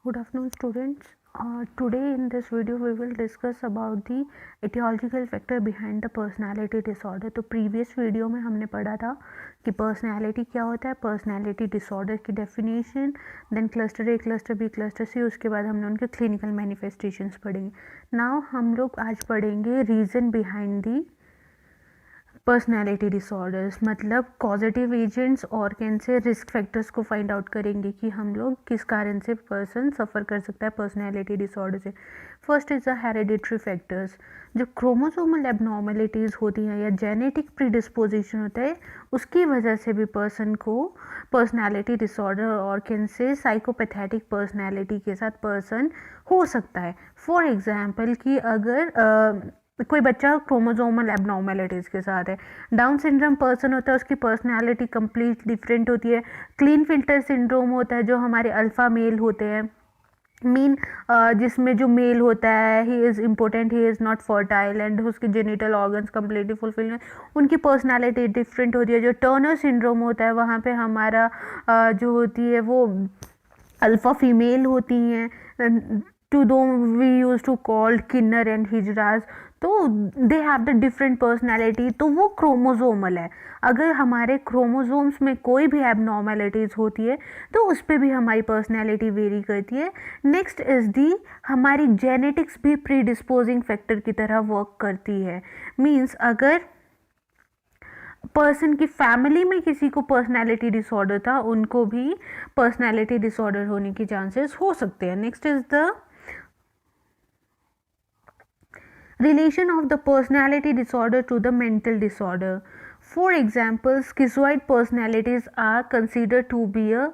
Good afternoon, students. Today in this video we will discuss about the etiological factor behind the personality disorder. तो previous video में हमने पढ़ा था कि personality क्या होता है, पर्सनैलिटी डिसऑर्डर की डेफिनेशन, देन क्लस्टर ए, क्लस्टर बी, क्लस्टर सी, उसके बाद हमने उनके क्लिनिकल मैनिफेस्टेशंस पढ़ेंगे। नाउ हम लोग आज पढ़ेंगे reason behind the personality disorders, मतलब कॉजेटिव एजेंट्स और कैसे रिस्क फैक्टर्स को फाइंड आउट करेंगे कि हम लोग किस कारण से पर्सन सफ़र कर सकता है पर्सनैलिटी डिसऑर्डर से। First is the hereditary factors. जो क्रोमोसोमल एबनॉर्मेलिटीज़ होती हैं या जेनेटिक प्रीडिस्पोजिशन होता है, उसकी वजह से भी पर्सन को पर्सनैलिटी डिसऑर्डर और कैसे साइकोपैथेटिक पर्सनैलिटी के साथ पर्सन हो सकता है। फॉर एग्जाम्पल कि अगर कोई बच्चा क्रोमोसोमल एबनॉर्मेलिटीज़ के साथ है, डाउन सिंड्रोम पर्सन होता है, उसकी पर्सनालिटी कंप्लीट डिफरेंट होती है। क्लीन फिल्टर सिंड्रोम होता है जो हमारे अल्फ़ा मेल होते हैं, मीन जिसमें जो मेल होता है he is important, he is not fertile and उसके जेनिटल ऑर्गन्स कम्प्लीटली फुलफिल हैं, उनकी पर्सनालिटी डिफरेंट होती है। जो टर्नर सिंड्रोम होता है वहाँ पे हमारा जो होती है वो अल्फ़ा फीमेल होती हैं, to do we use to called kinnar and hijras, तो they have the different personality. तो वो क्रोमोजोमल है। अगर हमारे क्रोमोजोम्स में कोई भी एबनॉर्मेलिटीज़ होती है तो उस पर भी हमारी पर्सनैलिटी वेरी करती है। नेक्स्ट इज़ दी हमारी जेनेटिक्स भी प्री डिस्पोजिंग फैक्टर की तरह वर्क करती है। मीन्स अगर पर्सन की फैमिली में किसी को पर्सनैलिटी डिसऑर्डर था, उनको भी पर्सनैलिटी डिसऑर्डर होने के चांसेस हो सकते हैं। Next is the relation of the personality disorder to the mental disorder. For example, schizoid personalities are considered to be a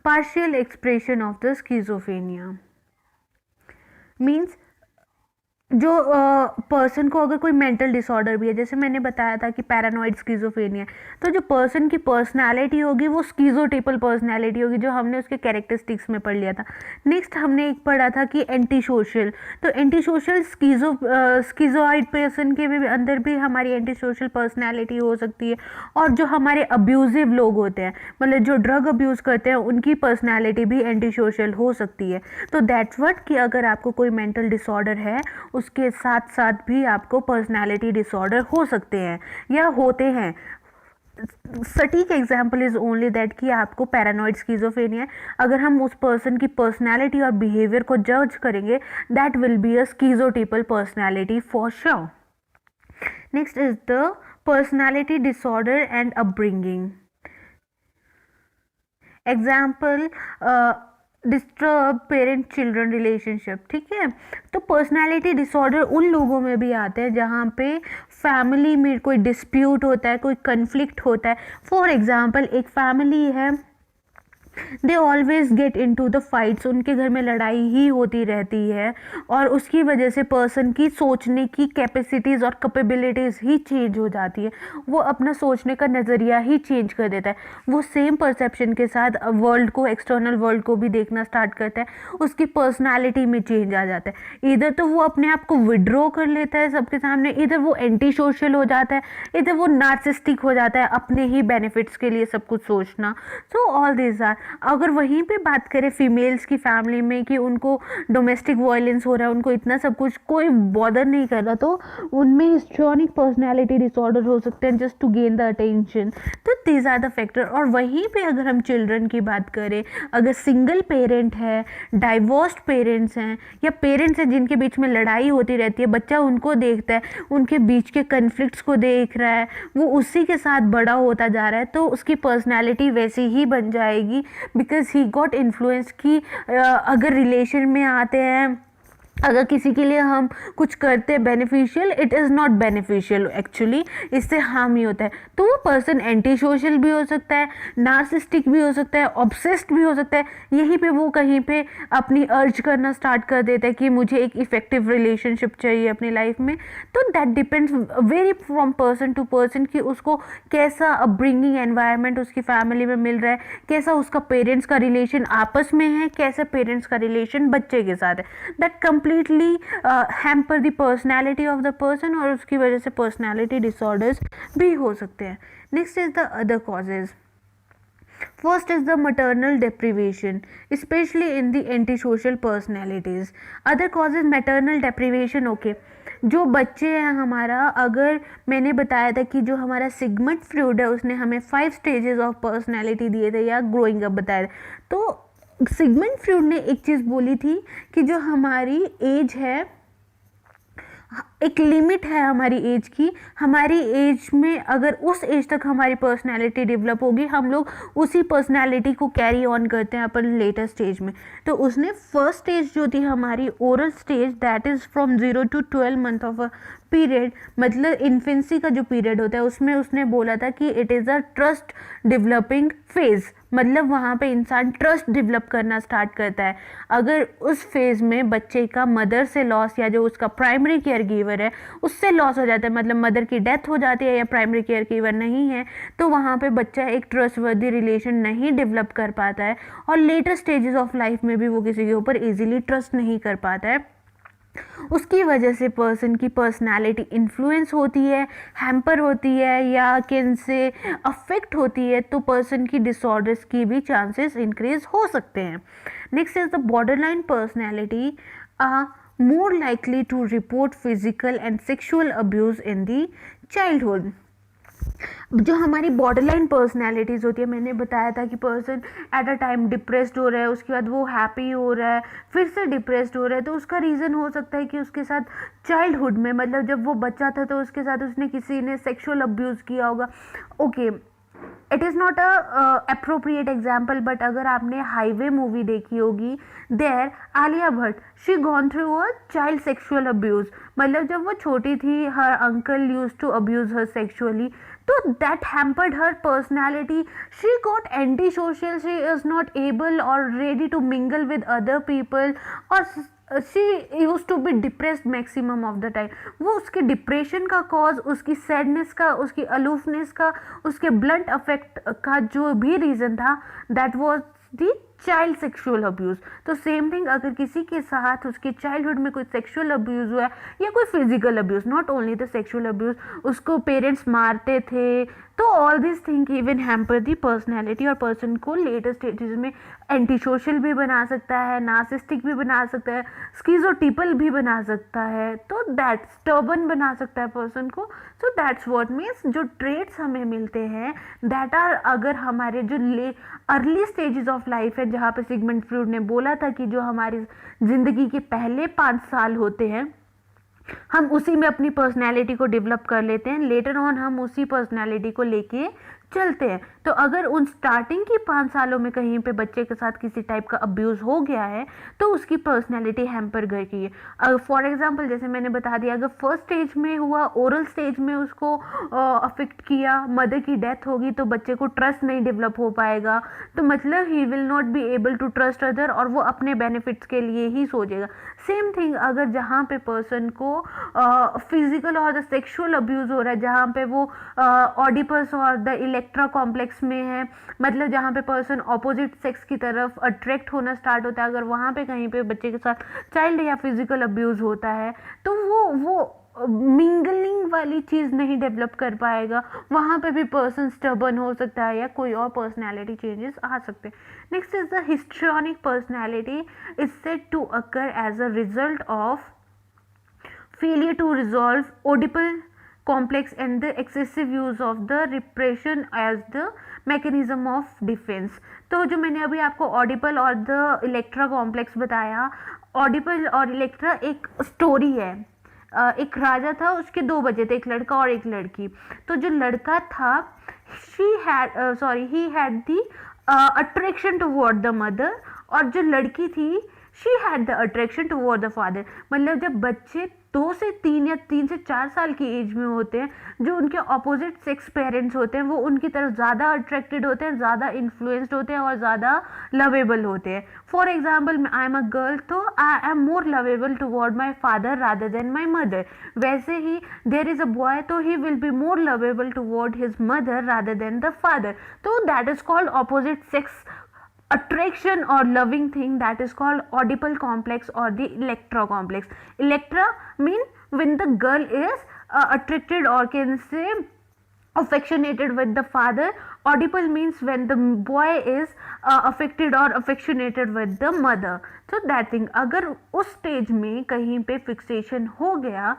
partial expression of the schizophrenia. Means जो person को अगर कोई mental disorder भी है, जैसे मैंने बताया था कि पैरानॉइड स्किज़ोफ्रेनिया, तो जो पर्सन की पर्सनालिटी होगी वो स्किज़ोटिपल पर्सनालिटी होगी, जो हमने उसके कैरेक्टरिस्टिक्स में पढ़ लिया था। नेक्स्ट हमने एक पढ़ा था कि एंटी सोशल, तो एंटी सोशल स्किज़ोइड पर्सन के भी अंदर भी हमारी एंटी सोशल पर्सनैलिटी हो सकती है। और जो हमारे अब्यूज़िव लोग होते हैं, मतलब जो ड्रग अब्यूज़ करते हैं, उनकी पर्सनैलिटी भी एंटी सोशल हो सकती है। तो दैट्स व्हाट कि अगर आपको कोई मेंटल डिसऑर्डर है, उसके साथ साथ भी आपको पर्सनालिटी डिसऑर्डर हो सकते हैं या होते हैं। सटीक एग्जाम्पल इज ओनली दैट कि आपको पैरानॉइड स्किज़ोफ्रेनिया, अगर हम उस पर्सन की पर्सनालिटी और बिहेवियर को जज करेंगे, that will be a schizotypal personality for sure. Next is the personality disorder and upbringing. Example disturb parent children relationship, ठीक है। तो पर्सनालिटी डिसऑर्डर उन लोगों में भी आते हैं जहाँ पे फैमिली में कोई डिस्प्यूट होता है, कोई कन्फ्लिक्ट होता है। फॉर एग्जांपल एक फैमिली है, they always get into the fights, उनके घर में लड़ाई ही होती रहती है और उसकी वजह से पर्सन की सोचने की कैपेसिटीज़ और कैपेबिलिटीज़ ही चेंज हो जाती है। वो अपना सोचने का नज़रिया ही चेंज कर देता है। वो सेम परसेप्शन के साथ वर्ल्ड को, एक्सटर्नल वर्ल्ड को भी देखना स्टार्ट करता है। उसकी पर्सनालिटी में चेंज आ जाता है। इधर तो वो अपने आप को विड्रॉ कर लेता है सबके सामने, इधर वो एंटी सोशल हो जाता है, इधर वो नार्सिस्टिक हो जाता है, अपने ही बेनिफिट्स के लिए सब कुछ सोचना। So all this are. अगर वहीं पे बात करें फीमेल्स की फैमिली में कि उनको डोमेस्टिक वायलेंस हो रहा है, उनको इतना सब कुछ कोई बॉदर नहीं कर रहा, तो उनमें हिस्ट्रॉनिक पर्सनैलिटी डिसऑर्डर हो सकते हैं just to gain the attention. तो दीज आर द फैक्टर। और वहीं पे अगर हम चिल्ड्रन की बात करें, अगर सिंगल पेरेंट है, डाइवोर्स्ड पेरेंट्स हैं या पेरेंट्स हैं जिनके बीच में लड़ाई होती रहती है, बच्चा उनको देखता है, उनके बीच के कन्फ्लिक्ट्स को देख रहा है, वो उसी के साथ बड़ा होता जा रहा है, तो उसकी पर्सनैलिटी वैसी ही बन जाएगी बिकॉज ही गॉट इन्फ्लुएंस कि अगर रिलेशन में आते हैं, अगर किसी के लिए हम कुछ करते हैं beneficial, it is not beneficial actually, इससे हार्म ही होता है। तो वो पर्सन एंटी सोशल भी हो सकता है, नार्सिस्टिक भी हो सकता है, ऑब्सेस्ड भी हो सकता है। यहीं पे वो कहीं पे अपनी अर्ज करना स्टार्ट कर देता है कि मुझे एक इफेक्टिव रिलेशनशिप चाहिए अपनी लाइफ में। तो that depends very from person to person कि उसको कैसा अपब्रिंगिंग एनवायरनमेंट उसकी फैमिली में मिल रहा है, कैसा उसका पेरेंट्स का रिलेशन आपस में है, कैसा पेरेंट्स का रिलेशन बच्चे के साथ है। That completely hamper the personality of the person और उसकी वजह से personality disorders भी हो सकते हैं। Next is the other causes. First is the maternal deprivation, especially in the antisocial personalities. Other causes maternal deprivation, okay. जो बच्चे हैं हमारा, अगर मैंने बताया था कि जो हमारा सिगमंड फ्रूड है उसने हमें 5 स्टेजेस ऑफ पर्सनैलिटी दिए थे या ग्रोइंग अप बताया था, तो सिगमंड फ्रूड ने एक चीज़ बोली थी कि जो हमारी एज है, एक लिमिट है हमारी एज की, हमारी एज में अगर उस एज तक हमारी पर्सनैलिटी डेवलप होगी, हम लोग उसी पर्सनैलिटी को कैरी ऑन करते हैं अपन लेटर स्टेज में। तो उसने फर्स्ट स्टेज जो थी हमारी oral stage, that is from 0 to 12 month of a period, मतलब इन्फेंसी का जो पीरियड होता है उसमें उसने बोला था कि it is a trust developing phase, मतलब वहाँ पे इंसान ट्रस्ट डेवलप करना स्टार्ट करता है। अगर उस फेज़ में बच्चे का मदर से लॉस या जो उसका प्राइमरी केयर गिवर है उससे लॉस हो जाता है, मतलब मदर की डेथ हो जाती है या प्राइमरी केयर गिवर नहीं है, तो वहाँ पे बच्चा एक ट्रस्टवर्दी रिलेशन नहीं डेवलप कर पाता है और लेटर स्टेजेस ऑफ लाइफ में भी वो किसी के ऊपर ईजिली ट्रस्ट नहीं कर पाता है। उसकी वजह से पर्सन की पर्सनालिटी इन्फ्लुएंस होती है, हैम्पर होती है या किन से अफेक्ट होती है, तो पर्सन की डिसऑर्डर्स की भी चांसेस इंक्रीज हो सकते हैं। Next is the borderline personality are more likely to report physical and sexual abuse in the childhood. जो हमारी बॉर्डरलाइन पर्सनैलिटीज़ होती है, मैंने बताया था कि person at a time depressed हो रहा है, उसके बाद वो हैप्पी हो रहा है, फिर से डिप्रेस्ड हो रहा है, तो उसका रीज़न हो सकता है कि उसके साथ चाइल्डहुड में, मतलब जब वो बच्चा था तो उसके साथ उसने किसी ने सेक्सुअल अब्यूज़ किया होगा। Okay, it is not a appropriate example, but अगर आपने हाईवे मूवी देखी होगी, there Alia Bhatt she gone through a child sexual abuse, मतलब जब वो छोटी थी her uncle use to abuse her sexually, तो that hampered her personality. She got antisocial, she is not able or ready to mingle with other people, or she used to be depressed maximum of the time. वो उसके depression का cause, उसकी sadness का, उसकी aloofness का, उसके blunt affect का जो भी रीज़न था, that was the child sexual abuse. तो सेम थिंग अगर किसी के साथ उसके चाइल्डहुड में कोई सेक्सुअल अब्यूज़ हुआ है या कोई physical abuse, not only the sexual abuse, उसको पेरेंट्स मारते थे, तो all this thing even hamper the personality और पर्सन को लेटर स्टेजेस में एंटी सोशल भी बना सकता है, नार्सिस्टिक भी बना सकता है, स्किज़ोटिपल भी बना सकता है, तो दैट स्टर्बन बना सकता है पर्सन को। सो दैट्स व्हाट मीन्स जो ट्रेट्स हमें मिलते हैं दैट आर, अगर हमारे जो अर्ली स्टेजेस ऑफ लाइफ है, जहाँ पे सिगमंड फ्रूड ने बोला था कि जो हमारी ज़िंदगी के पहले 5 साल होते हैं हम उसी में अपनी पर्सनैलिटी को डेवलप कर लेते हैं, लेटर ऑन हम उसी पर्सनैलिटी को लेके चलते हैं। तो अगर उन स्टार्टिंग की 5 सालों में कहीं पे बच्चे के साथ किसी टाइप का अब्यूज़ हो गया है तो उसकी पर्सनैलिटी हैम्पर गई है। फॉर एग्जांपल जैसे मैंने बता दिया, अगर फर्स्ट स्टेज में हुआ, ओरल स्टेज में उसको अफेक्ट किया, मदर की डेथ होगी, तो बच्चे को ट्रस्ट नहीं डेवलप हो पाएगा, तो मतलब he will not be able to trust other और वो अपने बेनिफिट्स के लिए ही सोचेगा। सेम थिंग अगर जहाँ पे पर्सन को फिजिकल और द सेक्सुअल अब्यूज़ हो रहा है, जहाँ पे वो ऑडिपस और द इलेक्ट्रा कॉम्प्लेक्स में है, मतलब जहाँ पे पर्सन ऑपोजिट सेक्स की तरफ अट्रैक्ट होना स्टार्ट होता है, अगर वहाँ पे कहीं पे बच्चे के साथ चाइल्ड या फिजिकल अब्यूज़ होता है तो वो मिंगलिंग वाली चीज़ नहीं डेवलप कर पाएगा, वहाँ पे भी पर्सन स्टबर्न हो सकता है या कोई और पर्सनैलिटी चेंजेस आ सकते हैं। Next is the histrionic personality is said to occur as a result of failure to resolve Oedipal complex and the excessive use of the repression as the mechanism of defense। तो जो मैंने अभी आपको ऑडिपल और the Electra complex बताया, ऑडिपल और Electra एक story है। एक राजा था, उसके 2 बच्चे थे, एक लड़का और एक लड़की। तो जो लड़का था he had the attraction toward the mother, और जो लड़की थी she had the attraction toward the father. मतलब जब बच्चे 2 से 3 या 3 से 4 साल की एज में होते हैं, जो उनके अपोजिट सेक्स पेरेंट्स होते हैं वो उनकी तरफ ज़्यादा अट्रैक्टेड होते हैं, ज़्यादा इन्फ्लुएंस्ड होते हैं और ज़्यादा लवेबल होते हैं। For example I am a girl, तो I am more lovable toward my father rather than my mother. वैसे ही देयर इज़ अ बॉय, तो he will be more lovable toward his mother rather than the father. तो that is called opposite sex attraction or loving thing, that is called Oedipal complex or the Electra complex. Electra mean when the girl is attracted or can say affectionated with the father. Audible means when the boy is affected or affectionated with the mother. So that thing, अगर उस stage में कहीं पे fixation हो गया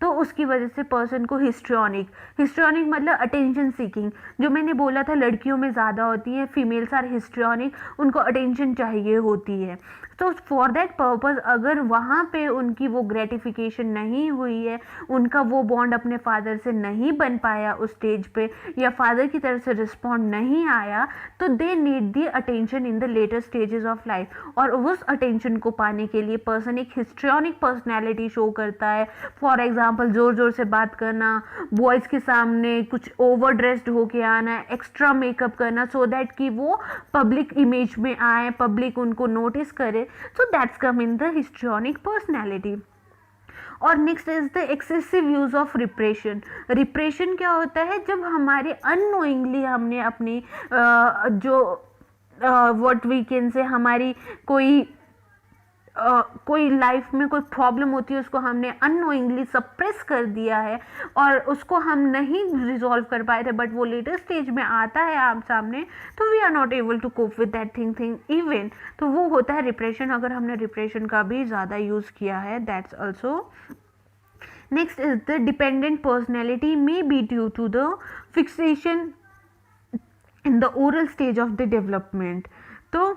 तो उसकी वजह से पर्सन को हिस्ट्रियोनिक मतलब अटेंशन सीकिंग, जो मैंने बोला था लड़कियों में ज़्यादा होती है, फीमेल्स आर हिस्ट्रियोनिक, उनको अटेंशन चाहिए होती है। तो फॉर दैट पर्पज़ अगर वहाँ पे उनकी वो ग्रेटिफिकेशन नहीं हुई है, उनका वो बॉन्ड अपने फादर से नहीं बन पाया उस स्टेज पे, या फादर की तरफ से रिस्पॉन्ड नहीं आया, तो they need the attention in the later stages of life. और उस अटेंशन को पाने के लिए पर्सन एक हिस्ट्रियोनिक पर्सनैलिटी शो करता है। फॉर एग्जाम्पल ज़ोर ज़ोर से बात करना, बॉयज़ के सामने कुछ ओवर ड्रेस्ड होके आना, एक्स्ट्रा मेकअप करना, सो दैट कि वो पब्लिक इमेज में आए, पब्लिक उनको नोटिस करे। So that's come in the histrionic personality. और next is the excessive use of repression. Repression क्या होता है, जब हमारे अननोइंगली हमने अपनी जो व्हाट वी कैन से हमारी कोई लाइफ में कोई प्रॉब्लम होती है, उसको हमने अननोइंगली सप्रेस कर दिया है और उसको हम नहीं रिजॉल्व कर पाए थे, बट वो लेटर स्टेज में आता है आप सामने, तो we are not able to cope with that thing even, तो वो होता है रिप्रेशन। अगर हमने रिप्रेशन का भी ज़्यादा यूज़ किया है, that's also. Next is the dependent personality may be due to the fixation in the oral stage of the development. तो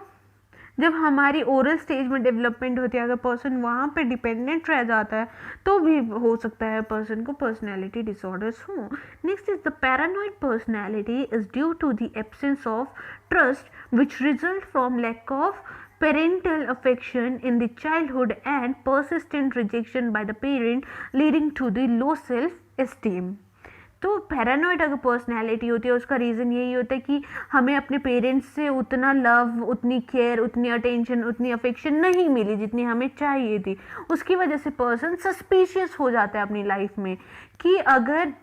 जब हमारी ओरल स्टेज में डेवलपमेंट होती है, अगर पर्सन वहाँ पे डिपेंडेंट रह जाता है तो भी हो सकता है पर्सन को पर्सनैलिटी डिसऑर्डर्स हो। Next is the paranoid personality is due to the absence of trust which result from lack of parental affection in the childhood and persistent rejection by the parent leading to the low self esteem। तो paranoid अगर personality होती है, उसका reason यही होता है कि हमें अपने पेरेंट्स से उतना लव, उतनी केयर, उतनी अटेंशन, उतनी अफेक्शन नहीं मिली जितनी हमें चाहिए थी। उसकी वजह से पर्सन सस्पिशियस हो जाता है अपनी लाइफ में कि अगर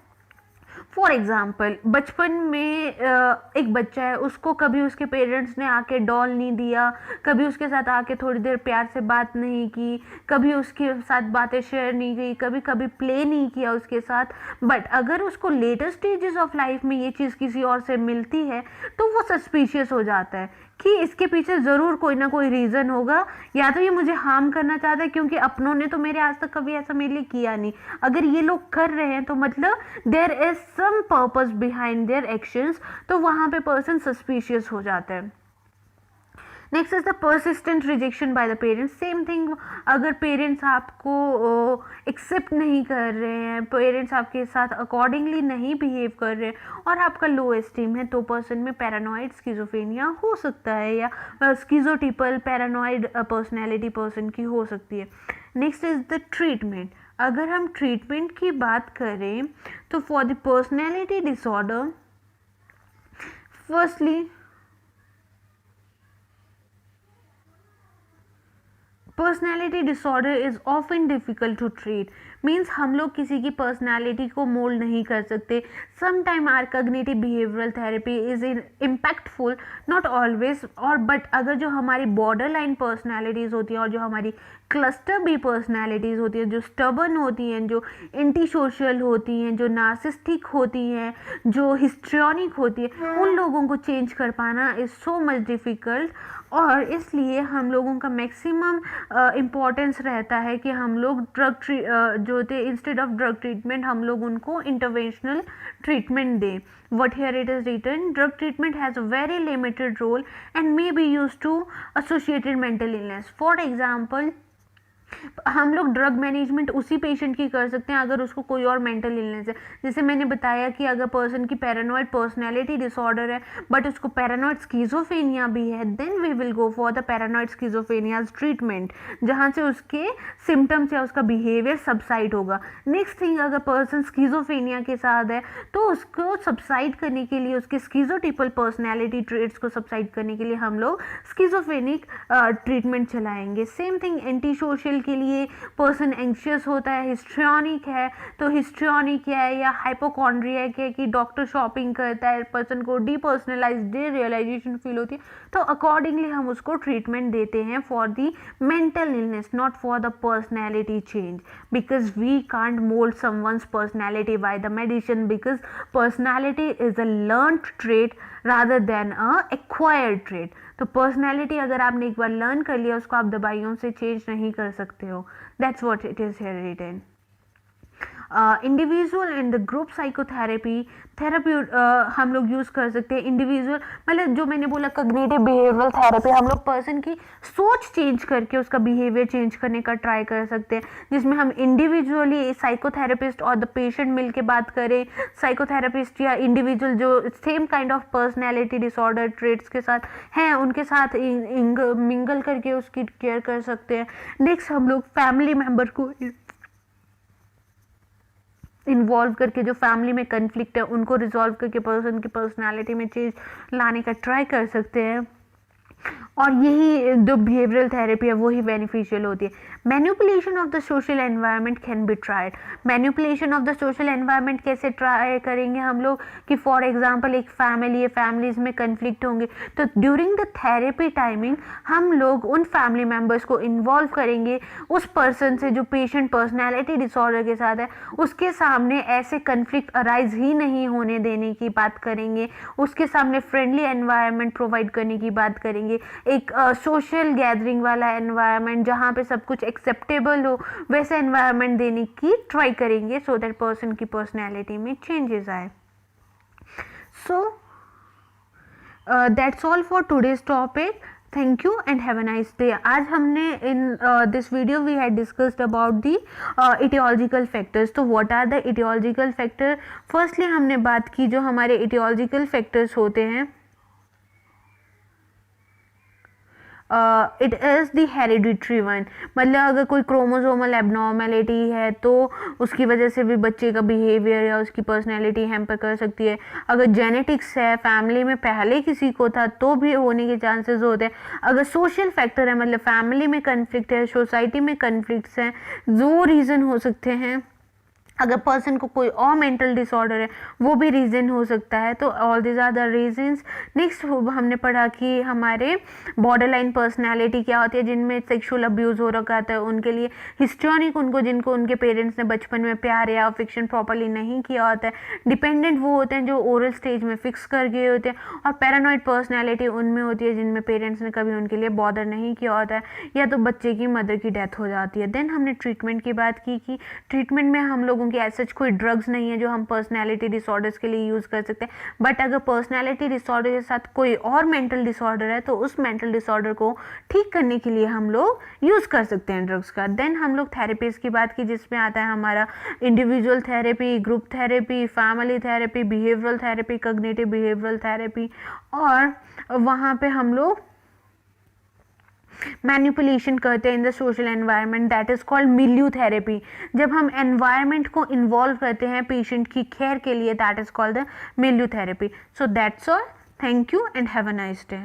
फॉर एग्ज़ाम्पल बचपन में एक बच्चा है, उसको कभी उसके पेरेंट्स ने आके डॉल नहीं दिया, कभी उसके साथ आके थोड़ी देर प्यार से बात नहीं की, कभी उसके साथ बातें शेयर नहीं की, कभी प्ले नहीं किया उसके साथ, बट अगर उसको लेटर स्टेजेस ऑफ लाइफ में ये चीज़ किसी और से मिलती है तो वो सस्पिशियस हो जाता है कि इसके पीछे ज़रूर कोई ना कोई रीज़न होगा, या तो ये मुझे हार्म करना चाहता है क्योंकि अपनों ने तो मेरे आज तक कभी ऐसा मेरे लिए किया नहीं, अगर ये लोग कर रहे हैं तो मतलब there is some purpose behind their actions, तो वहाँ पे पर्सन सस्पिशियस हो जाता है। Next is the persistent rejection by the parents. Same thing, अगर पेरेंट्स आपको एक्सेप्ट नहीं कर रहे हैं, पेरेंट्स आपके साथ अकॉर्डिंगली नहीं बिहेव कर रहे हैं और आपका लो एस्टीम है, तो पर्सन में पैरानॉइड स्किज़ोफ्रेनिया हो सकता है, या स्किज़ोटिपल पैरानॉइड पर्सनैलिटी पर्सन की हो सकती है। Next is the treatment. अगर हम ट्रीटमेंट की बात करें तो for the personality disorder, firstly personality disorder is often difficult to treat. Means हम लोग किसी की पर्सनैलिटी को मोल्ड नहीं कर सकते। Some time are cognitive behavioural therapy is impactful, not always, और बट अगर जो हमारी बॉर्डर लाइन पर्सनैलिटीज़ होती हैं और जो हमारी क्लस्टर बी पर्सनैलिटीज़ होती हैं, जो स्टबर्न होती हैं, जो एंटी सोशल होती हैं, जो नार्सिस्टिक होती हैं, जो हिस्ट्रियोनिक होती है, उन लोगों को चेंज कर पाना इज़ सो मच डिफ़िकल्ट। और इसलिए हम लोगों का मैक्सिमम इम्पॉर्टेंस रहता है कि हम लोग जो होते इंस्टेड ऑफ ड्रग ट्रीटमेंट हम लोग उनको इंटरवेंशनल ट्रीटमेंट दें। What here it is written, drug treatment has a very limited role and may be used to associated mental illness. For example, हम लोग ड्रग मैनेजमेंट उसी पेशेंट की कर सकते हैं अगर उसको कोई और मेंटल इलनेस है। जैसे मैंने बताया कि अगर पर्सन की पैरानॉइड पर्सनैलिटी डिसऑर्डर है बट उसको पैरानॉइड स्किज़ोफ्रेनिया भी है, then we will go for the paranoid schizophrenia's treatment, जहाँ से उसके सिम्टम्स या उसका बिहेवियर सबसाइड होगा। नेक्स्ट थिंग, अगर पर्सन स्किज़ोफ्रेनिया के साथ है तो उसको सबसाइड करने के लिए, उसके स्किज़ोटिपल पर्सनैलिटी ट्रेट्स को सबसाइड करने के लिए हम लोग स्किज़ोफ्रेनिक ट्रीटमेंट चलाएंगे। Same thing, anti social individual के लिए पर्सन एंग्शियस होता है, हिस्ट्रियोनिक है तो हिस्ट्रियोनिक है, या हाइपोकॉन्ड्रियक है कि डॉक्टर शॉपिंग करता है, पर्सन को डीपर्सनलाइज डे रियलाइजेशन फील होती है, तो अकॉर्डिंगली हम उसको ट्रीटमेंट देते हैं for the mental illness, not for the personality change, because we can't mould someone's personality by the medicine, because personality is a learned trait rather than a acquired trait. तो personality अगर आपने एक बार learn कर लिया उसको आप दवाइयों से चेंज नहीं कर सकते हो। That's what it is here written. Individual and the group psychotherapy therapy हम लोग यूज़ कर सकते हैं। इंडिविजुअल मतलब जो मैंने बोला कॉग्निटिव बिहेवियरल थेरेपी, हम लोग पर्सन की सोच चेंज करके उसका बिहेवियर चेंज करने का ट्राई कर सकते हैं, जिसमें हम इंडिविजुअली साइकोथेरेपिस्ट और द पेशेंट मिल के बात करें, साइकोथेरेपिस्ट या इंडिविजुअल जो same kind of personality disorder traits के साथ हैं उनके साथ मिंगल करके उसकी केयर कर सकते हैं। नेक्स्ट हम लोग फैमिली मेम्बर को इन्वॉल्व करके जो फैमिली में कन्फ्लिक्ट है उनको रिजॉल्व करके पर्सन की पर्सनालिटी में चेंज लाने का ट्राई कर सकते हैं, और यही जो बिहेवियरल थेरेपी है वही बेनिफिशियल होती है। Manipulation of the social environment can be tried. Manipulation of the social environment कैसे ट्राई करेंगे हम लोग कि फॉर एग्जांपल एक फैमिली है, फैमिलीज में कन्फ्लिक्ट होंगे, तो ड्यूरिंग द थेरेपी टाइमिंग हम लोग उन फैमिली मेम्बर्स को इन्वॉल्व करेंगे, उस पर्सन से जो पेशेंट पर्सनैलिटी डिसऑर्डर के साथ है उसके सामने ऐसे कन्फ्लिक्ट अराइज ही नहीं होने देने की बात करेंगे, उसके सामने फ्रेंडली एनवायरनमेंट प्रोवाइड करने की बात करेंगे, एक सोशल गैदरिंग वाला एनवायरनमेंट जहाँ पे सब कुछ एक्सेप्टेबल हो वैसे एनवायरनमेंट देने की ट्राई करेंगे, सो दैट पर्सन की पर्सनैलिटी में चेंजेस आए। So that's all for today's topic. Thank you and have a nice day. आज हमने in this video we had discussed about the etiological factors. तो what are the etiological factor? Firstly हमने बात की जो हमारे इटियोलॉजिकल फैक्टर्स होते हैं, it is the hereditary one, मतलब अगर कोई क्रोमोसोमल एबनॉर्मेलिटी है तो उसकी वजह से भी बच्चे का बिहेवियर या उसकी पर्सनैलिटी हैम्पर कर सकती है। अगर जेनेटिक्स है, फैमिली में पहले किसी को था तो भी होने के चांसेस होते हैं। अगर सोशल फैक्टर है, मतलब फैमिली में कन्फ्लिक्ट है, सोसाइटी में कन्फ्लिक्ट्स हैं, जो रीज़न हो सकते हैं। अगर पर्सन को कोई और मेंटल डिसऑर्डर है वो भी रीज़न हो सकता है। तो all this are the reasons. Next हमने पढ़ा कि हमारे बॉर्डर लाइन पर्सनैलिटी क्या होती है, जिनमें सेक्सुअल अब्यूज़ हो रखा था उनके लिए हिस्ट्रियोनिक, उनको जिनको उनके पेरेंट्स ने बचपन में प्यार या अफेक्शन प्रॉपरली नहीं किया होता है। डिपेंडेंट वो होते हैं जो ओरल स्टेज में फिक्स कर गए होते हैं, और पैरानॉइड पर्सनैलिटी उनमें होती है जिनमें पेरेंट्स ने कभी उनके लिए बॉर्डर नहीं किया होता है, या तो बच्चे की मदर की डेथ हो जाती है। देन हमने ट्रीटमेंट की बात की कि ट्रीटमेंट में हम लोगों कि ऐसा कोई ड्रग्स नहीं है जो हम पर्सनैलिटी डिसऑर्डर्स के लिए यूज़ कर सकते हैं, बट अगर पर्सनैलिटी डिसऑर्डर के साथ कोई और मेंटल डिसऑर्डर है तो उस मेंटल डिसऑर्डर को ठीक करने के लिए हम लोग यूज़ कर सकते हैं ड्रग्स का। देन हम लोग थेरेपीज की बात की जिसमें आता है हमारा individual therapy, group therapy, family therapy, behavioural therapy, cognitive behavioural therapy, और वहाँ पे हम लोग मैनिपुलेशन करते हैं in the social environment, that is called milieu therapy. जब हम एनवायरनमेंट को इन्वॉल्व करते हैं पेशेंट की केयर के लिए, that is called the milieu therapy. So that's all, thank you and have a nice day.